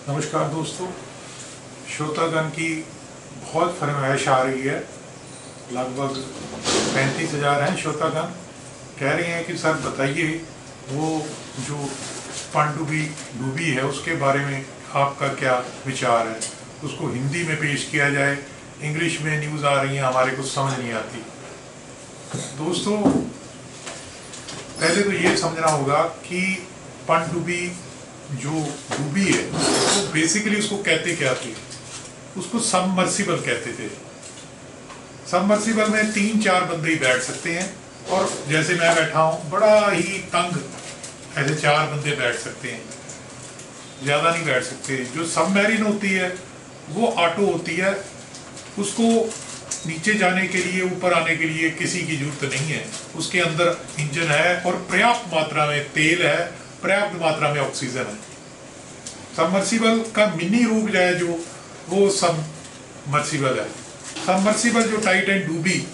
नमस्कार दोस्तों, श्रोतागण की बहुत फरमाइश आ रही है। लगभग 35,000 हैं श्रोतागण। कह रहे हैं कि सर बताइए वो जो पनडुब्बी डूबी है उसके बारे में आपका क्या विचार है, उसको हिंदी में पेश किया जाए। इंग्लिश में न्यूज़ आ रही है, हमारे को समझ नहीं आती। दोस्तों, पहले तो ये समझना होगा कि पनडुब्बी जो डूबी है वो बेसिकली उसको कहते क्या थे। उसको सबमर्सिबल कहते थे। सबमर्सिबल में 3-4 बंदे ही बैठ सकते हैं, और जैसे मैं बैठा हूँ बड़ा ही तंग, ऐसे 4 बंदे बैठ सकते हैं, ज़्यादा नहीं बैठ सकते। जो सबमरीन होती है वो ऑटो होती है, उसको नीचे जाने के लिए, ऊपर आने के लिए किसी की जरूरत नहीं है। उसके अंदर इंजन है और पर्याप्त मात्रा में तेल है, पर्याप्त मात्रा में ऑक्सीजन है। सबमर्सिबल का मिनी रूप जो है जो वो सबमर्सिबल है। सबमर्सिबल जो टाइटैनिक डूबी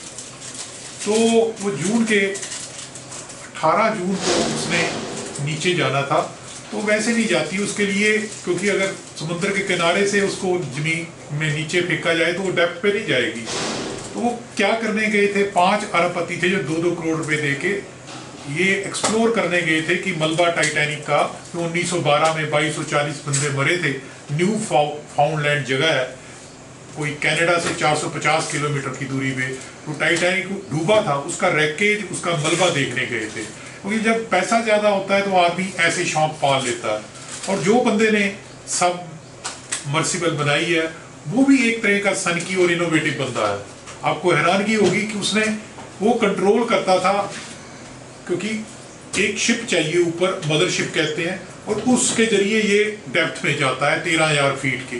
तो वो जून के 18 जून को उसने नीचे जाना था, तो वैसे नहीं जाती उसके लिए, क्योंकि अगर समुद्र के किनारे से उसको जमीन में नीचे फेंका जाए तो वो डेप्थ पे नहीं जाएगी। तो वो क्या करने गए थे, 5 अरबपति थे जो 2-2 करोड़ रुपए देके ये एक्सप्लोर करने गए थे कि मलबा टाइटैनिक का, तो 1912 में 2240 बंदे मरे थे। न्यू फाउंडलैंड जगह है, कोई कनाडा से 450 किलोमीटर की दूरी पे। तो टाइटैनिक डूबा था, उसका रैकेज, उसका मलबा देखने गए थे। क्योंकि जब पैसा ज़्यादा होता है तो आदमी ऐसे शौक पाल लेता है। और जो बंदे ने सब मर्सिबल बनाई है वो भी एक तरह का सनकी और इनोवेटिव बंदा है। आपको हैरानगी होगी कि उसने वो कंट्रोल करता था, क्योंकि एक शिप चाहिए ऊपर, मदरशिप कहते हैं, और उसके जरिए ये डेप्थ में जाता है 13,000 फीट के।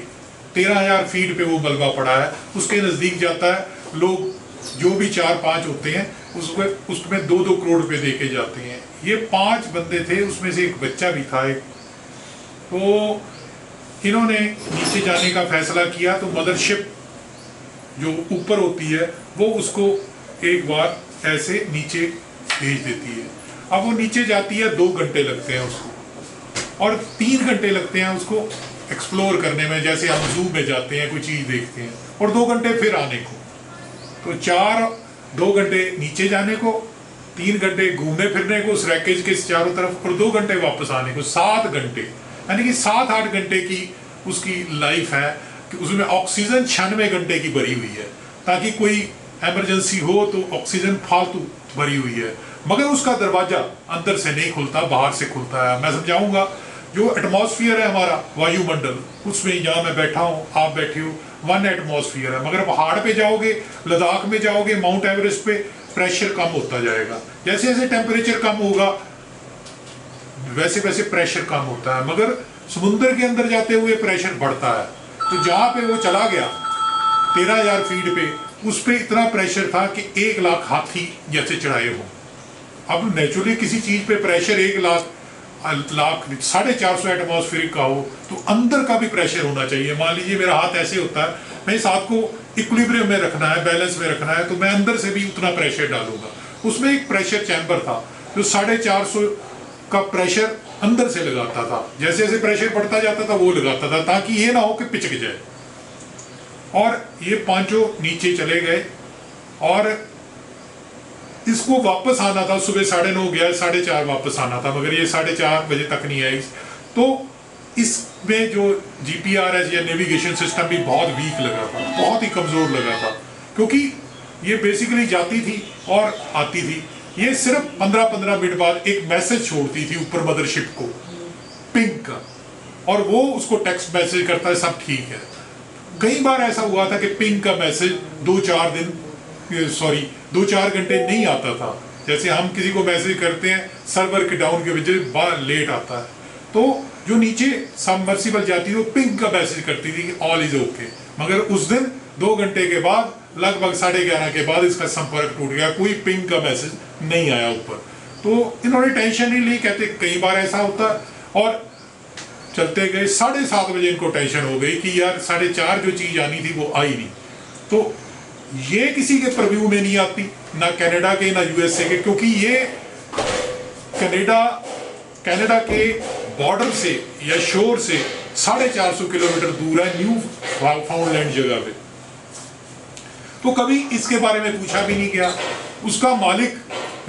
13,000 फीट पे वो मलबा पड़ा है, उसके नज़दीक जाता है। लोग जो भी 4-5 होते हैं उसमें 2-2 करोड़ रुपए देके जाते हैं। ये 5 बंदे थे, उसमें से एक बच्चा भी था एक। तो इन्होंने नीचे जाने का फैसला किया, तो मदरशिप जो ऊपर होती है वो उसको एक बार ऐसे नीचे भेज देती है। अब वो नीचे जाती है, 2 घंटे लगते हैं उसको, और 3 घंटे लगते हैं उसको एक्सप्लोर करने में, जैसे हम जू में जाते हैं कोई चीज़ देखते हैं, और 2 घंटे फिर आने को। तो 2 घंटे नीचे जाने को, 3 घंटे घूमने फिरने को उस रैकेज के चारों तरफ, और 2 घंटे वापस आने को। 7 घंटे, यानी कि 7-8 घंटे की उसकी लाइफ है कि उसमें ऑक्सीजन 96 घंटे की भरी हुई है, ताकि कोई इमरजेंसी हो तो ऑक्सीजन फालतू भरी हुई है। मगर उसका दरवाजा अंदर से नहीं खुलता, बाहर से खुलता है। मैं समझाऊंगा। जो एटमॉस्फेयर है हमारा वायुमंडल, उसमें यहाँ मैं बैठा हूँ, आप बैठे हो, 1 एटमॉस्फेयर है। मगर पहाड़ पे जाओगे, लद्दाख में जाओगे, माउंट एवरेस्ट पे, प्रेशर कम होता जाएगा। जैसे जैसे टेम्परेचर कम होगा वैसे वैसे प्रेशर कम होता है। मगर समुद्र के अंदर जाते हुए प्रेशर बढ़ता है। तो जहाँ पे वो चला गया 13,000 फीट पे, उस पर इतना प्रेशर था कि 1 लाख हाथी जैसे चढ़ाए हो। अब नेचुरली किसी चीज पे प्रेशर 1 लाख 450 एटमॉस्फेरिक का हो, तो अंदर का भी प्रेशर होना चाहिए। मान लीजिए मेरा हाथ ऐसे होता है, मैं इस हाथ को इक्विलिब्रियम में रखना है, बैलेंस में रखना है, तो मैं अंदर से भी उतना प्रेशर डालूंगा। उसमें एक प्रेशर चैम्बर था जो 450 का प्रेशर अंदर से लगाता था। जैसे जैसे प्रेशर बढ़ता जाता था वो लगाता था, ताकि ये ना हो कि पिचक जाए। और ये 5 नीचे चले गए, और इसको वापस आना था। सुबह 9:30 गया, 4:30 वापस आना था, मगर ये 4:30 बजे तक नहीं आई। तो इसमें जो जीपीआरएस या नेविगेशन सिस्टम भी बहुत वीक लगा था, बहुत ही कमजोर लगा था, क्योंकि ये बेसिकली जाती थी और आती थी। ये सिर्फ 15-15 मिनट बाद एक मैसेज छोड़ती थी ऊपर मदरशिप को, पिंग का, और वो उसको टेक्स्ट मैसेज करता है, सब ठीक है। कई बार ऐसा हुआ था कि पिंग का मैसेज 2-4 घंटे नहीं आता था। जैसे हम किसी को मैसेज करते हैं, सर्वर के डाउन के वजह से बार लेट आता है। तो जो नीचे सबमर्सिबल जाती है वो पिंग का मैसेज करती थी कि ऑल इज ओके। मगर उस दिन 2 घंटे के बाद, लगभग 11:30 के बाद इसका संपर्क टूट गया, कोई पिंग का मैसेज नहीं आया ऊपर। तो इन्होंने टेंशन नहीं ली। कहते कई बार ऐसा होता, और चलते गए। 7:30 बजे इनको टेंशन हो गई कि यार 4:30 जो चीज आनी थी वो आई नहीं। तो ये किसी के प्रव्यू में नहीं आती, ना कनाडा के ना यूएसए के, क्योंकि ये कनाडा के बॉर्डर से या शोर से 450 किलोमीटर दूर है न्यू फाउंडलैंड जगह पे। तो कभी इसके बारे में पूछा भी नहीं गया। उसका मालिक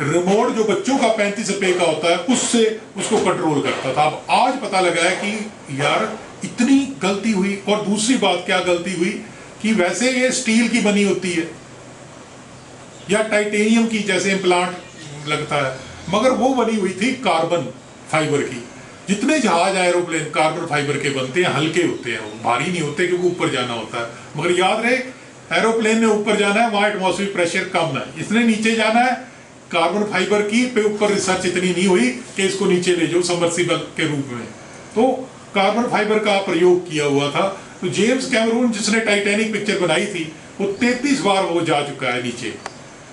रिमोट जो बच्चों का 35 रुपए का होता है उससे उसको कंट्रोल करता था। अब आज पता लगा है कि यार इतनी गलती हुई। और दूसरी बात क्या गलती हुई कि वैसे ये स्टील की बनी होती है या टाइटेनियम की जैसे इम्प्लांट लगता है, मगर वो बनी हुई थी कार्बन फाइबर की। जितने जहाज एरोप्लेन कार्बन फाइबर के बनते हैं, हल्के होते हैं, वो भारी नहीं होते क्योंकि ऊपर जाना होता है। मगर याद रहे एरोप्लेन ने ऊपर जाना है, वहां एटमॉस्फेरिक प्रेशर कम है, इसने नीचे जाना है। कार्बन फाइबर की पे ऊपर रिसर्च इतनी नहीं हुई कि इसको नीचे ले जाओ सबमर्सिबल के रूप में, तो कार्बन फाइबर का प्रयोग किया हुआ था। तो जेम्स कैमरून जिसने टाइटैनिक पिक्चर बनाई थी वो 33 बार वो जा चुका है नीचे।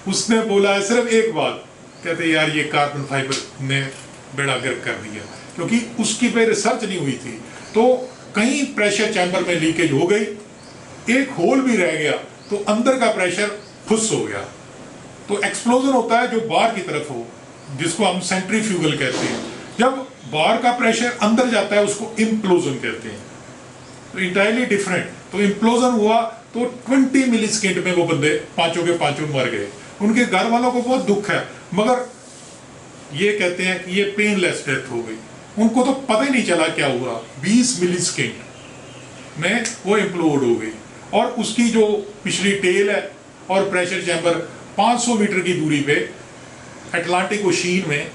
उसने बोला है सिर्फ एक बात, कहते यार ये कार्बन फाइबर ने बेड़ा गर्क कर दिया, क्योंकि उसकी पे रिसर्च नहीं हुई थी। तो कहीं प्रेशर चैम्बर में लीकेज हो गई, एक होल भी रह गया तो अंदर का प्रेशर फुस हो गया। तो एक्सप्लोजन होता है जो बाहर की तरफ हो, जिसको हम सेंट्रीफ्यूगल कहते हैं। जब बाहर का प्रेशर अंदर जाता है उसको इम्प्लोजन कहते हैं। तो इंटायरली डिफरेंट। तो इम्प्लोजन हुआ तो 20 मिली सेकेंड में वो बंदे पांचों के पांचों मर गए। उनके घर वालों को बहुत दुख है, मगर ये कहते हैं कि ये पेनलेस डेथ हो गई। उनको तो पता ही नहीं चला क्या हुआ। 20 मिली सेकेंड में वो इम्प्लोड हो गई। और उसकी जो पिछली टेल है और प्रेशर चैम्बर 500 मीटर की दूरी पे अटलांटिक ओशीन में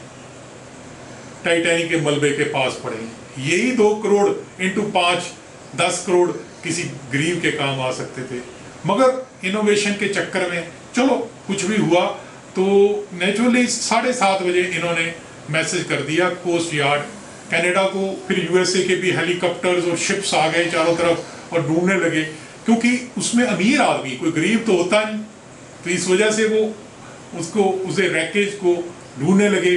टाइटैनिक के मलबे के पास पड़े हैं। यही 2 करोड़ इंटू 5 10 करोड़ किसी गरीब के काम आ सकते थे, मगर इनोवेशन के चक्कर में चलो कुछ भी हुआ। तो नेचुरली 7:30 बजे इन्होंने मैसेज कर दिया कोस्ट यार्ड कनाडा को। फिर यूएसए के भी हेलीकॉप्टर्स और शिप्स आ गए चारों तरफ और ढूंढने लगे, क्योंकि उसमें अमीर आदमी, कोई गरीब तो होता नहीं। तो इस वजह से वो उसे रैकेज को ढूंढने लगे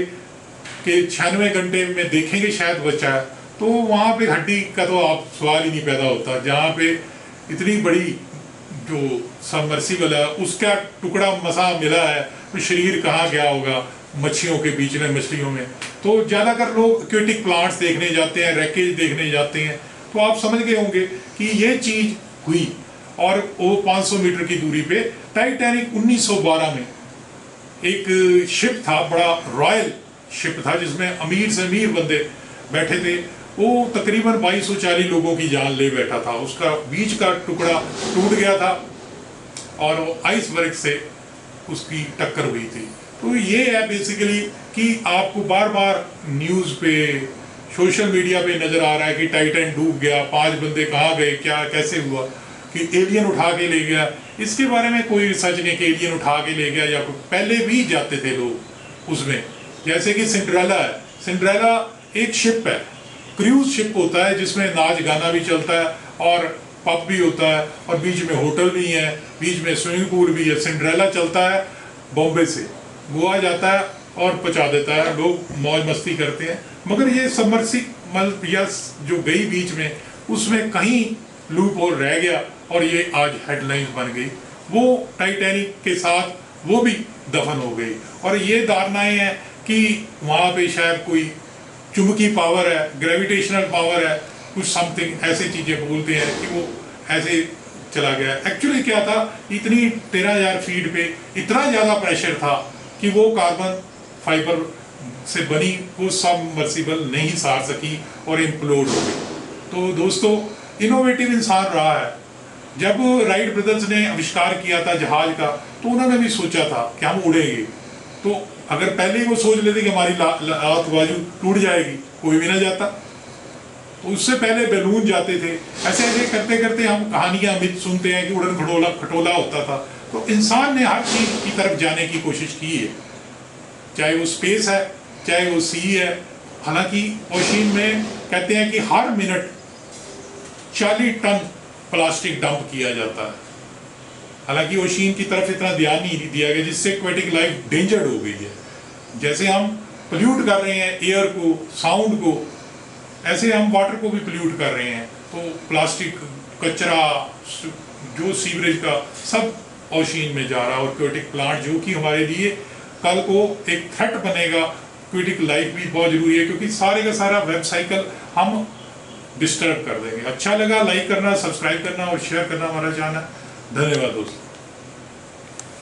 कि 96 घंटे में देखेंगे शायद बचा है। तो वहाँ पे हड्डी का तो आप सवाल ही नहीं पैदा होता, जहाँ पे इतनी बड़ी जो सबमर्सिबल है उसका टुकड़ा मसा मिला है, तो शरीर कहाँ गया होगा मच्छियों के बीच में, मछलियों में। तो ज़्यादातर लोग एक्वेटिक प्लांट्स देखने जाते हैं, रैकेज देखने जाते हैं। तो आप समझ गए होंगे कि ये चीज़ हुई। और वो 500 मीटर की दूरी पे टाइटैनिक 1912 में एक शिप था, बड़ा रॉयल शिप था जिसमें अमीर से अमीर बंदे बैठे थे। वो तकरीबन 2240 लोगों की जान ले बैठा था। उसका बीच का टुकड़ा टूट गया था और वो आइसबर्ग से उसकी टक्कर हुई थी। तो ये है बेसिकली कि आपको बार बार न्यूज़ पे, सोशल मीडिया पे नजर आ रहा है कि टाइटैन डूब गया, 5 बंदे कहाँ गए, क्या कैसे हुआ, कि एलियन उठा के ले गया। इसके बारे में कोई रिसर्च नहीं कि एलियन उठा के ले गया, या पहले भी जाते थे लोग उसमें। जैसे कि सिंड्रेला है, सिंड्रेला एक शिप है, क्रूज शिप होता है जिसमें नाच गाना भी चलता है और पब भी होता है और बीच में होटल भी है, बीच में स्विमिंग पूल भी है। सिंड्रेला चलता है बॉम्बे से, गोवा जाता है और पहुंचा देता है, लोग मौज मस्ती करते हैं। मगर ये सबमर्सिबल या जो गई बीच में, उसमें कहीं लूप होल रह गया और ये आज हेडलाइंस बन गई। वो टाइटैनिक के साथ वो भी दफन हो गई। और ये धारणाएं हैं कि वहाँ पे शायद कोई चुंबकीय पावर है, ग्रेविटेशनल पावर है, कुछ समथिंग ऐसी चीज़ें बोलते हैं कि वो ऐसे चला गया। एक्चुअली क्या था, इतनी 13,000 फीट पे इतना ज़्यादा प्रेशर था कि वो कार्बन फाइबर से बनी वो सबमर्सिबल नहीं सार सकी और इम्प्लोड हो गई। तो दोस्तों, इनोवेटिव इंसान रहा है। जब राइट ब्रदर्स ने आविष्कार किया था जहाज का, तो उन्होंने भी सोचा था कि हम उड़ेंगे। तो अगर पहले ही वो सोच लेते कि हमारी लात बाजू टूट जाएगी, कोई भी ना जाता। तो उससे पहले बैलून जाते थे। ऐसे ऐसे करते करते हम कहानियां मिथ सुनते हैं कि उड़न खटोला होता था। तो इंसान ने हर चीज की तरफ जाने की कोशिश की है, चाहे वो स्पेस है, चाहे वो सी है। हालांकि ओशिन में कहते हैं कि हर मिनट 40 टन प्लास्टिक डंप किया जाता है। हालांकि ओशिन की तरफ इतना ध्यान नहीं दिया गया, जिससे एक्वेटिक लाइफ डेंजर्ड हो गई है। जैसे हम पोल्यूट कर रहे हैं एयर को, साउंड को, ऐसे हम वाटर को भी पोल्यूट कर रहे हैं। तो प्लास्टिक कचरा जो सीवरेज का सब ओशिन में जा रहा है। और एक्वेटिक प्लांट जो कि हमारे लिए कल को एक थ्रेट बनेगा। एक्वेटिक लाइफ भी बहुत जरूरी है, क्योंकि सारे का सारा वेब साइकिल हम डिस्टर्ब कर देंगे। अच्छा लगा लाइक करना, सब्सक्राइब करना और शेयर करना हमारा चैनल। धन्यवाद दोस्तों।